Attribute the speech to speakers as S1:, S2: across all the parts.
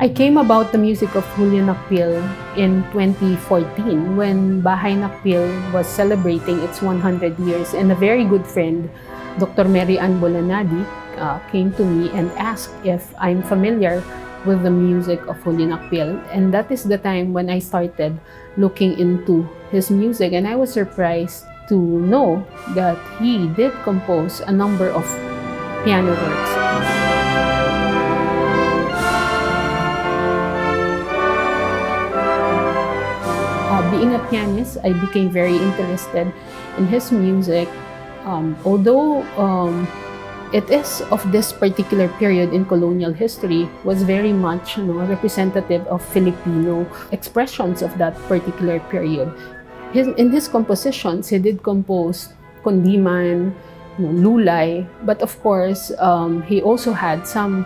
S1: I came about the music of Julio Nakpil in 2014 when Bahay Nakpil was celebrating its 100 years, and a very good friend, Dr. Mary Ann Bolanadi, came to me and asked if I'm familiar with the music of Julio Nakpil. And that is the time when I started looking into his music, and I was surprised to know that he did compose a number of piano works. Being a pianist, I became very interested in his music, although it is of this particular period in colonial history, was very much representative of Filipino expressions of that particular period. In his compositions, he did compose kundiman, lulay, but of course, he also had some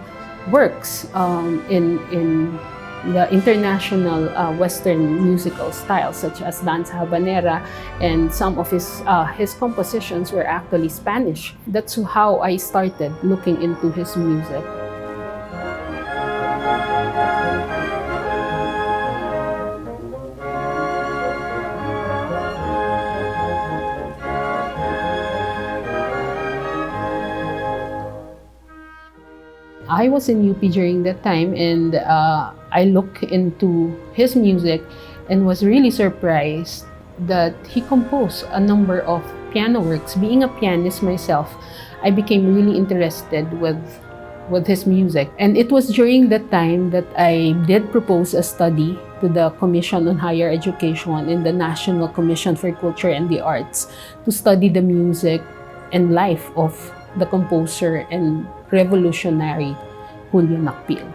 S1: works in the international Western musical styles, such as danza habanera, and some of his compositions were actually Spanish. That's how I started looking into his music. I was in UP during that time, and I looked into his music and was really surprised that he composed a number of piano works. Being a pianist myself, I became really interested with his music. And it was during that time that I did propose a study to the Commission on Higher Education and the National Commission for Culture and the Arts to study the music and life of the composer and revolutionary Julio Nakpil.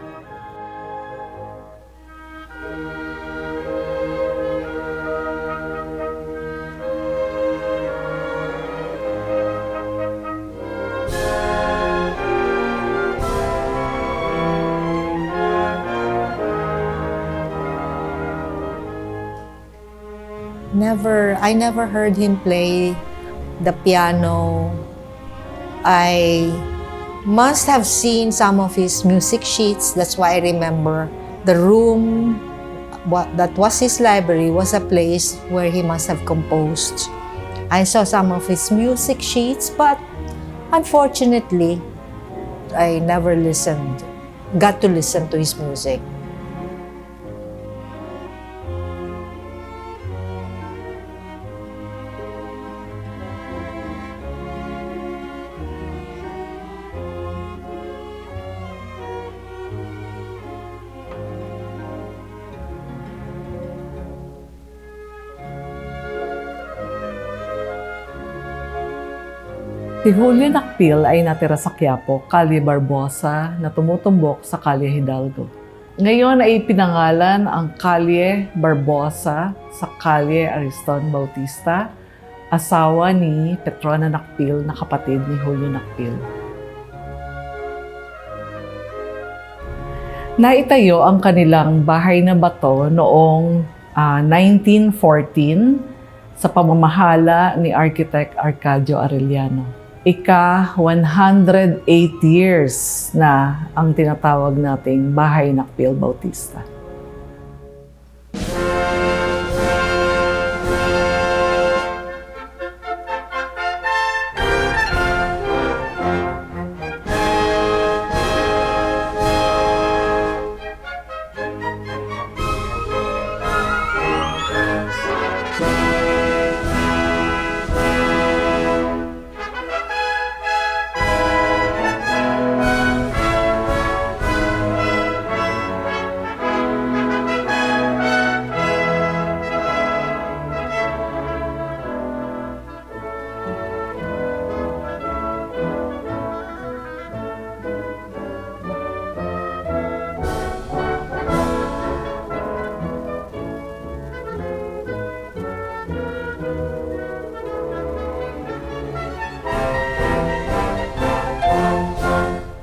S2: I never heard him play the piano. I must have seen some of his music sheets. That's why I remember the room that was his library was a place where he must have composed. I saw some of his music sheets, but unfortunately, I never got to listen to his music.
S3: Si Julio Nakpil ay natira sa Quiapo, Calle Barbosa, na tumutumbok sa Calle Hidalgo. Ngayon ay pinangalan ang Calle Barbosa sa Calle Ariston Bautista, asawa ni Petrona Nakpil na kapatid ni Julio Nakpil. Naitayo ang kanilang bahay na bato noong 1914 sa pamamahala ni Architect Arcadio Arellano. Ika-108 years na ang tinatawag nating Bahay Nakpil Bautista.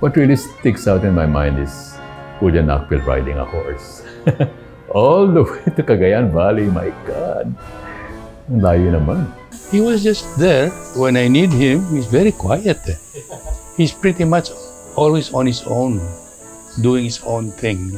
S4: What really sticks out in my mind is Julio Nakpil riding a horse. All the way to Cagayan Valley, my God. Ang layo naman.
S5: He was just there when I need him. He's very quiet. He's pretty much always on his own, doing his own thing.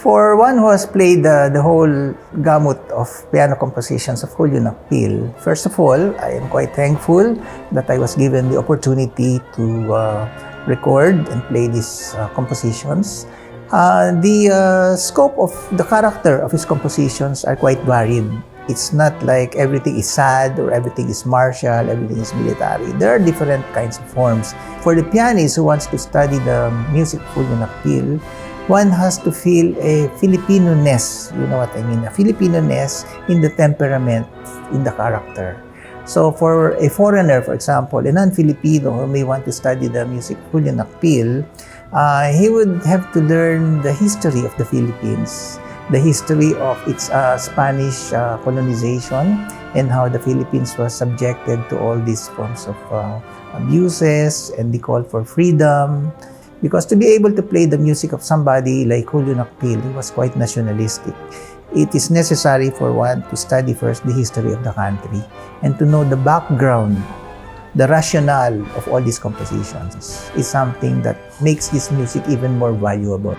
S6: For one who has played the whole gamut of piano compositions of Julio Nakpil, first of all, I am quite thankful that I was given the opportunity to record and play these compositions. The scope of the character of his compositions are quite varied. It's not like everything is sad or everything is martial, everything is military. There are different kinds of forms. For the pianist who wants to study the music of Julio Nakpil, one has to feel a Filipino-ness, you know what I mean, a Filipino-ness in the temperament, in the character. So for a foreigner, for example, a non-Filipino who may want to study the music of Julio Nakpil, he would have to learn the history of the Philippines, the history of its Spanish colonization, and how the Philippines was subjected to all these forms of abuses and the call for freedom. Because to be able to play the music of somebody like Julio Nakpil, he was quite nationalistic. It is necessary for one to study first the history of the country and to know the background, the rationale of all these compositions is something that makes this music even more valuable.